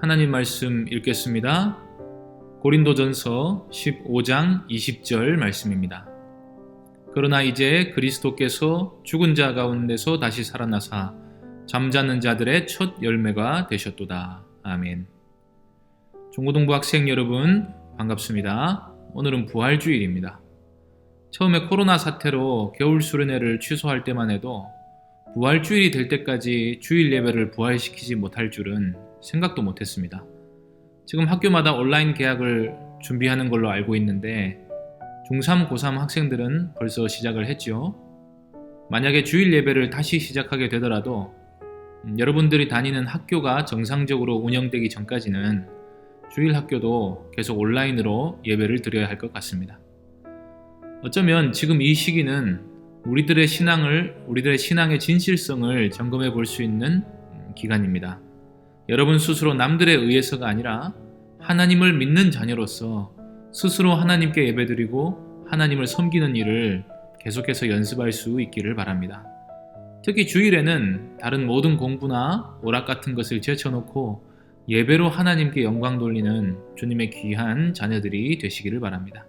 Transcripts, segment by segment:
하나님 말씀 읽겠습니다. 고린도전서 15장 20절 말씀입니다. 그러나 이제 그리스도께서 죽은 자 가운데서 다시 살아나사 잠자는 자들의 첫 열매가 되셨도다. 아멘. 중고등부 학생 여러분 반갑습니다. 오늘은 부활주일입니다. 처음에 코로나 사태로 겨울 수련회를 취소할 때만 해도 부활주일이 될 때까지 주일 예배를 부활시키지 못할 줄은 생각도 못했습니다. 지금 학교마다 온라인 개학을 준비하는 걸로 알고 있는데 중3, 고3 학생들은 벌써 시작을 했죠. 만약에 주일 예배를 다시 시작하게 되더라도 여러분들이 다니는 학교가 정상적으로 운영되기 전까지는 주일 학교도 계속 온라인으로 예배를 드려야 할 것 같습니다. 어쩌면 지금 이 시기는 우리들의 신앙의 진실성을 점검해 볼 수 있는 기간입니다. 여러분 스스로 남들에 의해서가 아니라 하나님을 믿는 자녀로서 스스로 하나님께 예배드리고 하나님을 섬기는 일을 계속해서 연습할 수 있기를 바랍니다. 특히 주일에는 다른 모든 공부나 오락 같은 것을 제쳐놓고 예배로 하나님께 영광 돌리는 주님의 귀한 자녀들이 되시기를 바랍니다.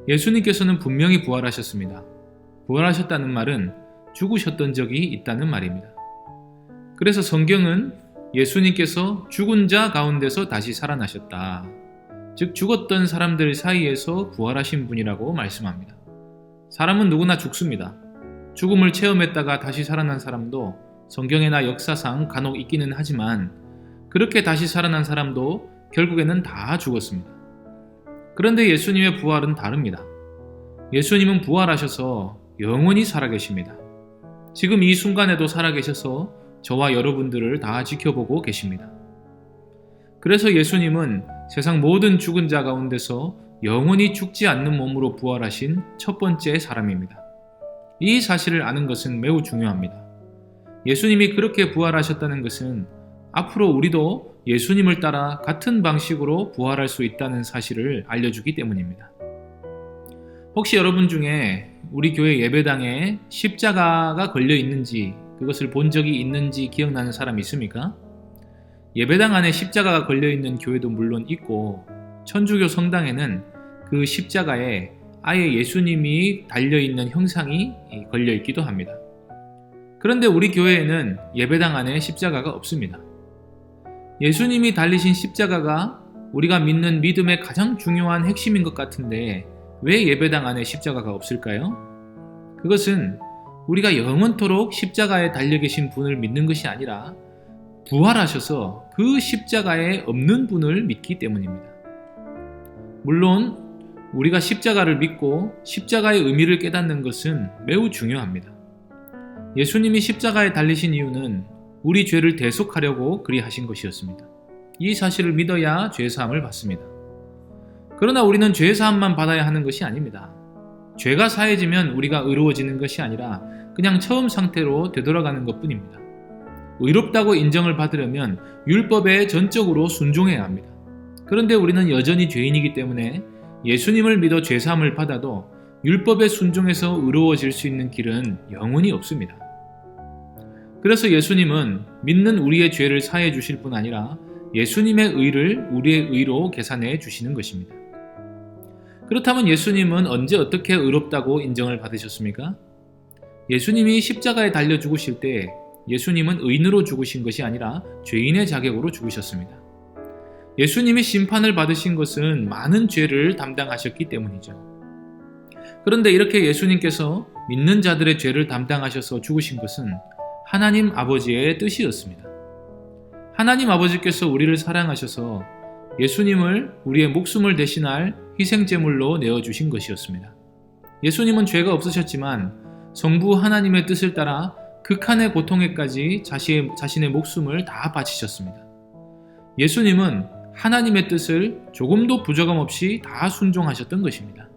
예수님께서는 분명히 부활하셨습니다. 부활하셨다는 말은 죽으셨던 적이 있다는 말입니다. 그래서 성경은 예수님께서 죽은 자 가운데서 다시 살아나셨다. 즉 죽었던 사람들 사이에서 부활하신 분이라고 말씀합니다. 사람은 누구나 죽습니다. 죽음을 체험했다가 다시 살아난 사람도 성경이나 역사상 간혹 있기는 하지만 그렇게 다시 살아난 사람도 결국에는 다 죽었습니다. 그런데 예수님의 부활은 다릅니다. 예수님은 부활하셔서 영원히 살아계십니다. 지금 이 순간에도 살아계셔서 저와 여러분들을 다 지켜보고 계십니다. 그래서 예수님은 세상 모든 죽은 자 가운데서 영원히 죽지 않는 몸으로 부활하신 첫 번째 사람입니다. 이 사실을 아는 것은 매우 중요합니다. 예수님이 그렇게 부활하셨다는 것은 앞으로 우리도 예수님을 따라 같은 방식으로 부활할 수 있다는 사실을 알려주기 때문입니다. 혹시 여러분 중에 우리 교회 예배당에 십자가가 걸려 있는지 그것을 본 적이 있는지 기억나는 사람 있습니까? 예배당 안에 십자가가 걸려있는 교회도 물론 있고 천주교 성당에는 그 십자가에 아예 예수님이 달려있는 형상이 걸려있기도 합니다. 그런데 우리 교회에는 예배당 안에 십자가가 없습니다. 예수님이 달리신 십자가가 우리가 믿는 믿음의 가장 중요한 핵심인 것 같은데 왜 예배당 안에 십자가가 없을까요? 그것은 우리가 영원토록 십자가에 달려 계신 분을 믿는 것이 아니라 부활하셔서 그 십자가에 없는 분을 믿기 때문입니다. 물론 우리가 십자가를 믿고 십자가의 의미를 깨닫는 것은 매우 중요합니다. 예수님이 십자가에 달리신 이유는 우리 죄를 대속하려고 그리하신 것이었습니다. 이 사실을 믿어야 죄사함을 받습니다. 그러나 우리는 죄사함만 받아야 하는 것이 아닙니다. 죄가 사해지면 우리가 의로워지는 것이 아니라 그냥 처음 상태로 되돌아가는 것뿐입니다. 의롭다고 인정을 받으려면 율법에 전적으로 순종해야 합니다. 그런데 우리는 여전히 죄인이기 때문에 예수님을 믿어 죄사함을 받아도 율법에 순종해서 의로워질 수 있는 길은 영원히 없습니다. 그래서 예수님은 믿는 우리의 죄를 사해 주실 뿐 아니라 예수님의 의를 우리의 의로 계산해 주시는 것입니다. 그렇다면 예수님은 언제 어떻게 의롭다고 인정을 받으셨습니까? 예수님이 십자가에 달려 죽으실 때 예수님은 의인으로 죽으신 것이 아니라 죄인의 자격으로 죽으셨습니다. 예수님이 심판을 받으신 것은 많은 죄를 담당하셨기 때문이죠. 그런데 이렇게 예수님께서 믿는 자들의 죄를 담당하셔서 죽으신 것은 하나님 아버지의 뜻이었습니다. 하나님 아버지께서 우리를 사랑하셔서 예수님을 우리의 목숨을 대신할 희생제물로 내어주신 것이었습니다. 예수님은 죄가 없으셨지만 성부 하나님의 뜻을 따라 극한의 고통에까지 자신의 목숨을 다 바치셨습니다. 예수님은 하나님의 뜻을 조금도 부족함 없이 다 순종하셨던 것입니다.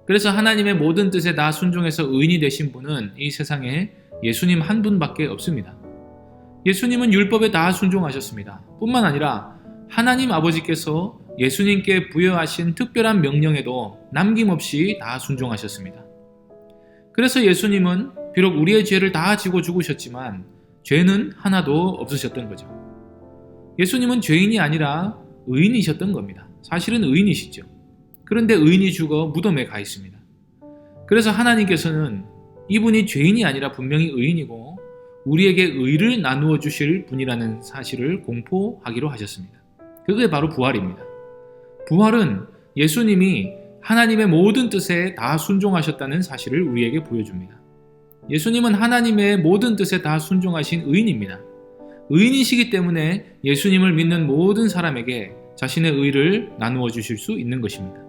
그래서 하나님의 모든 뜻에 다 순종해서 의인이 되신 분은 이 세상에 예수님 한 분밖에 없습니다. 예수님은 율법에 다 순종하셨습니다. 뿐만 아니라 하나님 아버지께서 예수님께 부여하신 특별한 명령에도 남김없이 다 순종하셨습니다. 그래서 예수님은 비록 우리의 죄를 다 지고 죽으셨지만 죄는 하나도 없으셨던 거죠. 예수님은 죄인이 아니라 의인이셨던 겁니다. 사실은 의인이시죠. 그런데 의인이 죽어 무덤에 가 있습니다. 그래서 하나님께서는 이분이 죄인이 아니라 분명히 의인이고 우리에게 의를 나누어 주실 분이라는 사실을 공포하기로 하셨습니다. 그게 바로 부활입니다. 부활은 예수님이 하나님의 모든 뜻에 다 순종하셨다는 사실을 우리에게 보여줍니다. 예수님은 하나님의 모든 뜻에 다 순종하신 의인입니다. 의인이시기 때문에 예수님을 믿는 모든 사람에게 자신의 의를 나누어 주실 수 있는 것입니다.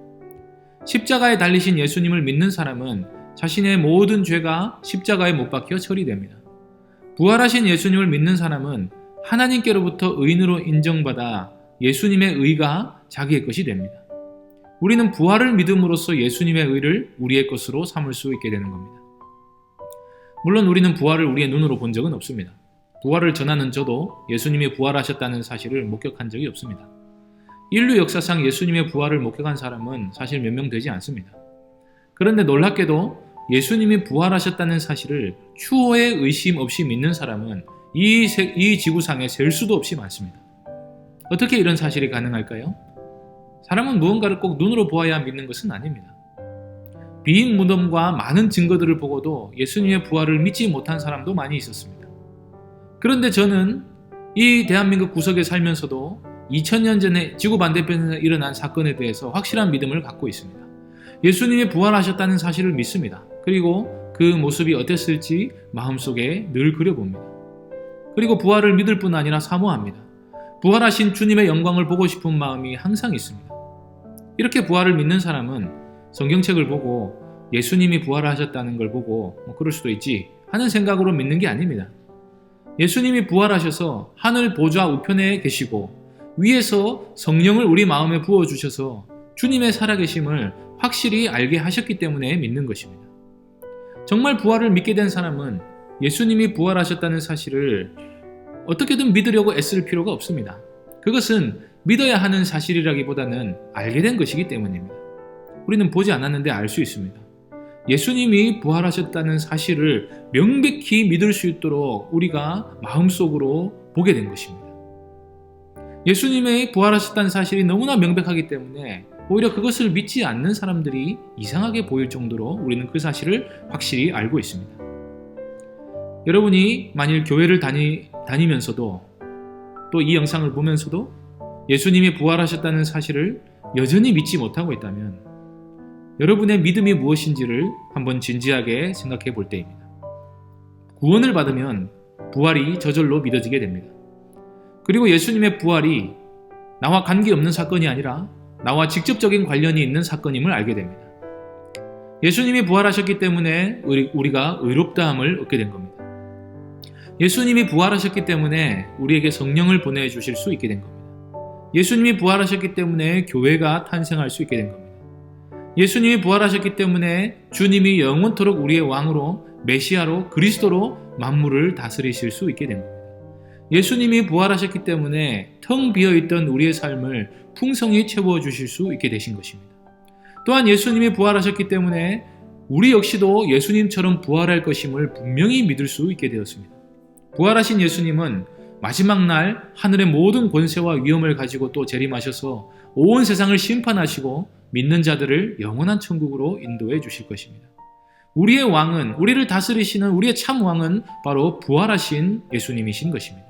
십자가에 달리신 예수님을 믿는 사람은 자신의 모든 죄가 십자가에 못 박혀 처리됩니다. 부활하신 예수님을 믿는 사람은 하나님께로부터 의인으로 인정받아 예수님의 의가 자기의 것이 됩니다. 우리는 부활을 믿음으로써 예수님의 의를 우리의 것으로 삼을 수 있게 되는 겁니다. 물론 우리는 부활을 우리의 눈으로 본 적은 없습니다. 부활을 전하는 저도 예수님이 부활하셨다는 사실을 목격한 적이 없습니다. 인류 역사상 예수님의 부활을 목격한 사람은 사실 몇 명 되지 않습니다. 그런데 놀랍게도 예수님이 부활하셨다는 사실을 추호의 의심 없이 믿는 사람은 이 지구상에 셀 수도 없이 많습니다. 어떻게 이런 사실이 가능할까요? 사람은 무언가를 꼭 눈으로 보아야 믿는 것은 아닙니다. 빈 무덤과 많은 증거들을 보고도 예수님의 부활을 믿지 못한 사람도 많이 있었습니다. 그런데 저는 이 대한민국 구석에 살면서도 2000년 전에 지구 반대편에서 일어난 사건에 대해서 확실한 믿음을 갖고 있습니다. 예수님이 부활하셨다는 사실을 믿습니다. 그리고 그 모습이 어땠을지 마음속에 늘 그려봅니다. 그리고 부활을 믿을 뿐 아니라 사모합니다. 부활하신 주님의 영광을 보고 싶은 마음이 항상 있습니다. 이렇게 부활을 믿는 사람은 성경책을 보고 예수님이 부활하셨다는 걸 보고 그럴 수도 있지 하는 생각으로 믿는 게 아닙니다. 예수님이 부활하셔서 하늘 보좌 우편에 계시고 위에서 성령을 우리 마음에 부어주셔서 주님의 살아계심을 확실히 알게 하셨기 때문에 믿는 것입니다. 정말 부활을 믿게 된 사람은 예수님이 부활하셨다는 사실을 어떻게든 믿으려고 애쓸 필요가 없습니다. 그것은 믿어야 하는 사실이라기보다는 알게 된 것이기 때문입니다. 우리는 보지 않았는데 알 수 있습니다. 예수님이 부활하셨다는 사실을 명백히 믿을 수 있도록 우리가 마음속으로 보게 된 것입니다. 예수님의 부활하셨다는 사실이 너무나 명백하기 때문에 오히려 그것을 믿지 않는 사람들이 이상하게 보일 정도로 우리는 그 사실을 확실히 알고 있습니다. 여러분이 만일 교회를 다니면서도 또 이 영상을 보면서도 예수님이 부활하셨다는 사실을 여전히 믿지 못하고 있다면 여러분의 믿음이 무엇인지를 한번 진지하게 생각해 볼 때입니다. 구원을 받으면 부활이 저절로 믿어지게 됩니다. 그리고 예수님의 부활이 나와 관계없는 사건이 아니라 나와 직접적인 관련이 있는 사건임을 알게 됩니다. 예수님이 부활하셨기 때문에 우리가 의롭다함을 얻게 된 겁니다. 예수님이 부활하셨기 때문에 우리에게 성령을 보내주실 수 있게 된 겁니다. 예수님이 부활하셨기 때문에 교회가 탄생할 수 있게 된 겁니다. 예수님이 부활하셨기 때문에 주님이 영원토록 우리의 왕으로 메시아로 그리스도로 만물을 다스리실 수 있게 된 겁니다. 예수님이 부활하셨기 때문에 텅 비어있던 우리의 삶을 풍성히 채워주실 수 있게 되신 것입니다. 또한 예수님이 부활하셨기 때문에 우리 역시도 예수님처럼 부활할 것임을 분명히 믿을 수 있게 되었습니다. 부활하신 예수님은 마지막 날 하늘의 모든 권세와 위엄을 가지고 또 재림하셔서 온 세상을 심판하시고 믿는 자들을 영원한 천국으로 인도해 주실 것입니다. 우리의 왕은, 우리를 다스리시는 우리의 참 왕은 바로 부활하신 예수님이신 것입니다.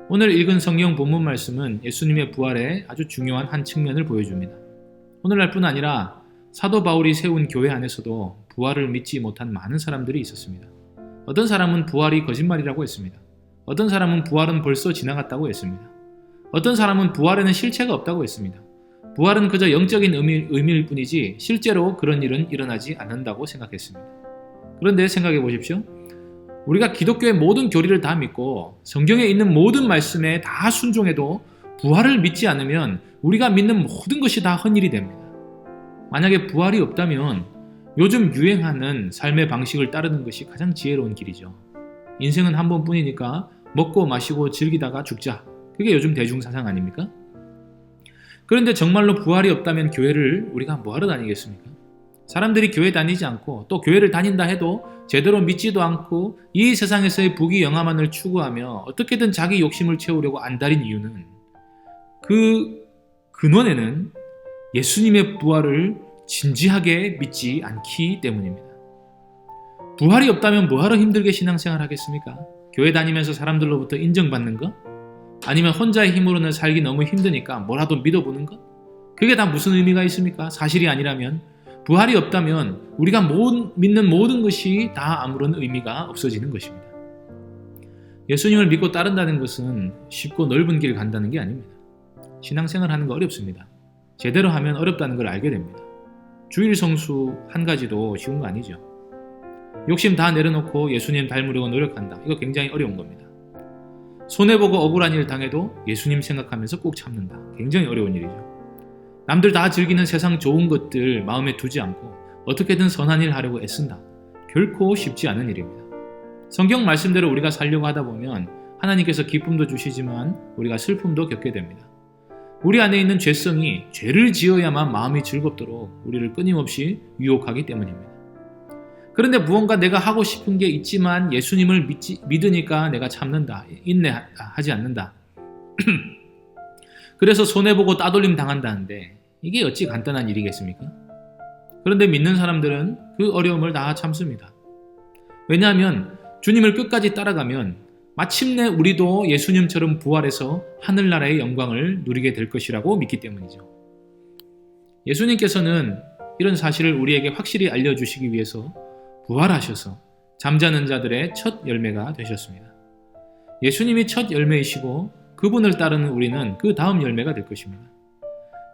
오늘 읽은 성경 본문 말씀은 예수님의 부활의 아주 중요한 한 측면을 보여줍니다. 오늘날뿐 아니라 사도 바울이 세운 교회 안에서도 부활을 믿지 못한 많은 사람들이 있었습니다. 어떤 사람은 부활이 거짓말이라고 했습니다. 어떤 사람은 부활은 벌써 지나갔다고 했습니다. 어떤 사람은 부활에는 실체가 없다고 했습니다. 부활은 그저 영적인 의미일 뿐이지 실제로 그런 일은 일어나지 않는다고 생각했습니다. 그런데 생각해 보십시오. 우리가 기독교의 모든 교리를 다 믿고 성경에 있는 모든 말씀에 다 순종해도 부활을 믿지 않으면 우리가 믿는 모든 것이 다 헛일이 됩니다. 만약에 부활이 없다면 요즘 유행하는 삶의 방식을 따르는 것이 가장 지혜로운 길이죠. 인생은 한 번뿐이니까 먹고 마시고 즐기다가 죽자. 그게 요즘 대중사상 아닙니까? 그런데 정말로 부활이 없다면 교회를 우리가 뭐하러 다니겠습니까? 사람들이 교회 다니지 않고 또 교회를 다닌다 해도 제대로 믿지도 않고 이 세상에서의 부귀영화만을 추구하며 어떻게든 자기 욕심을 채우려고 안달인 이유는 그 근원에는 예수님의 부활을 진지하게 믿지 않기 때문입니다. 부활이 없다면 뭐하러 힘들게 신앙생활 하겠습니까? 교회 다니면서 사람들로부터 인정받는 것? 아니면 혼자의 힘으로는 살기 너무 힘드니까 뭐라도 믿어보는 것? 그게 다 무슨 의미가 있습니까? 사실이 아니라면, 부활이 없다면 우리가 믿는 모든 것이 다 아무런 의미가 없어지는 것입니다. 예수님을 믿고 따른다는 것은 쉽고 넓은 길 간다는 게 아닙니다. 신앙생활 하는 거 어렵습니다. 제대로 하면 어렵다는 걸 알게 됩니다. 주일 성수 한 가지도 쉬운 거 아니죠. 욕심 다 내려놓고 예수님 닮으려고 노력한다. 이거 굉장히 어려운 겁니다. 손해보고 억울한 일 당해도 예수님 생각하면서 꼭 참는다. 굉장히 어려운 일이죠. 남들 다 즐기는 세상 좋은 것들 마음에 두지 않고 어떻게든 선한 일 하려고 애쓴다. 결코 쉽지 않은 일입니다. 성경 말씀대로 우리가 살려고 하다 보면 하나님께서 기쁨도 주시지만 우리가 슬픔도 겪게 됩니다. 우리 안에 있는 죄성이 죄를 지어야만 마음이 즐겁도록 우리를 끊임없이 유혹하기 때문입니다. 그런데 무언가 내가 하고 싶은 게 있지만 예수님을 믿으니까 내가 참는다, 인내하지 않는다. 그래서 손해보고 따돌림 당한다는데 이게 어찌 간단한 일이겠습니까? 그런데 믿는 사람들은 그 어려움을 다 참습니다. 왜냐하면 주님을 끝까지 따라가면 마침내 우리도 예수님처럼 부활해서 하늘나라의 영광을 누리게 될 것이라고 믿기 때문이죠. 예수님께서는 이런 사실을 우리에게 확실히 알려주시기 위해서 부활하셔서 잠자는 자들의 첫 열매가 되셨습니다. 예수님이 첫 열매이시고 그분을 따르는 우리는 그 다음 열매가 될 것입니다.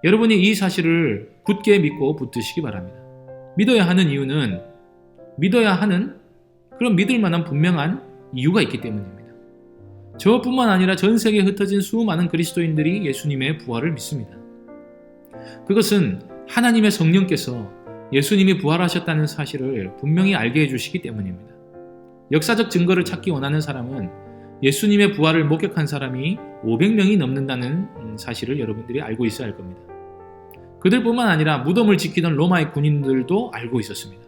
여러분이 이 사실을 굳게 믿고 붙드시기 바랍니다. 믿어야 하는 이유는 그런 믿을 만한 분명한 이유가 있기 때문입니다. 저뿐만 아니라 전 세계에 흩어진 수많은 그리스도인들이 예수님의 부활을 믿습니다. 그것은 하나님의 성령께서 예수님이 부활하셨다는 사실을 분명히 알게 해주시기 때문입니다. 역사적 증거를 찾기 원하는 사람은 예수님의 부활을 목격한 사람이 500명이 넘는다는 사실을 여러분들이 알고 있어야 할 겁니다. 그들뿐만 아니라 무덤을 지키던 로마의 군인들도 알고 있었습니다.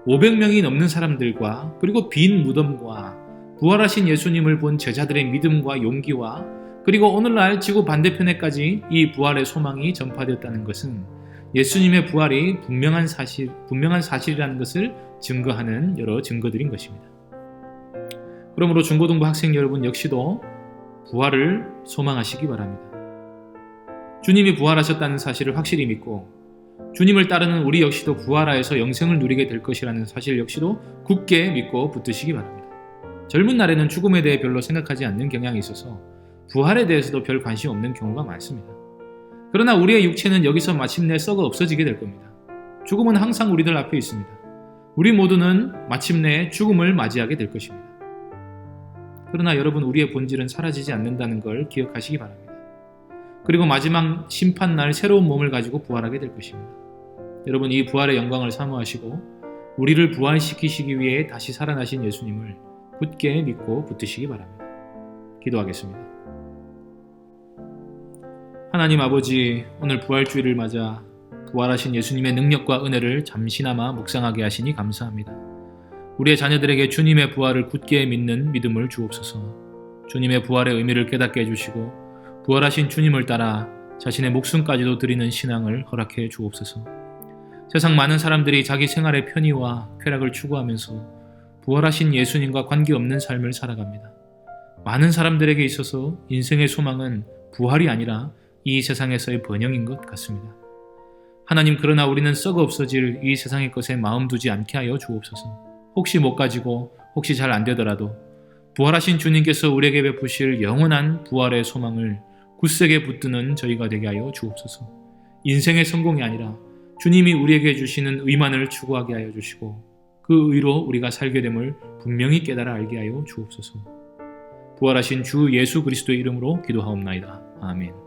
500명이 넘는 사람들과 그리고 빈 무덤과 부활하신 예수님을 본 제자들의 믿음과 용기와 그리고 오늘날 지구 반대편에까지 이 부활의 소망이 전파되었다는 것은 예수님의 부활이 분명한 사실이라는 것을 증거하는 여러 증거들인 것입니다. 그러므로 중고등부 학생 여러분 역시도 부활을 소망하시기 바랍니다. 주님이 부활하셨다는 사실을 확실히 믿고 주님을 따르는 우리 역시도 부활하여서 영생을 누리게 될 것이라는 사실 역시도 굳게 믿고 붙드시기 바랍니다. 젊은 날에는 죽음에 대해 별로 생각하지 않는 경향이 있어서 부활에 대해서도 별 관심 없는 경우가 많습니다. 그러나 우리의 육체는 여기서 마침내 썩어 없어지게 될 겁니다. 죽음은 항상 우리들 앞에 있습니다. 우리 모두는 마침내 죽음을 맞이하게 될 것입니다. 그러나 여러분, 우리의 본질은 사라지지 않는다는 걸 기억하시기 바랍니다. 그리고 마지막 심판날 새로운 몸을 가지고 부활하게 될 것입니다. 여러분, 이 부활의 영광을 사모하시고 우리를 부활시키시기 위해 다시 살아나신 예수님을 굳게 믿고 붙드시기 바랍니다. 기도하겠습니다. 하나님 아버지, 오늘 부활주일을 맞아 부활하신 예수님의 능력과 은혜를 잠시나마 묵상하게 하시니 감사합니다. 우리의 자녀들에게 주님의 부활을 굳게 믿는 믿음을 주옵소서. 주님의 부활의 의미를 깨닫게 해주시고 부활하신 주님을 따라 자신의 목숨까지도 드리는 신앙을 허락해 주옵소서. 세상 많은 사람들이 자기 생활의 편의와 쾌락을 추구하면서 부활하신 예수님과 관계없는 삶을 살아갑니다. 많은 사람들에게 있어서 인생의 소망은 부활이 아니라 이 세상에서의 번영인 것 같습니다. 하나님, 그러나 우리는 썩어 없어질 이 세상의 것에 마음 두지 않게 하여 주옵소서. 혹시 못 가지고 혹시 잘 안 되더라도 부활하신 주님께서 우리에게 베푸실 영원한 부활의 소망을 굳세게 붙드는 저희가 되게 하여 주옵소서. 인생의 성공이 아니라 주님이 우리에게 주시는 의만을 추구하게 하여 주시고 그 의로 우리가 살게 됨을 분명히 깨달아 알게 하여 주옵소서. 부활하신 주 예수 그리스도의 이름으로 기도하옵나이다. 아멘.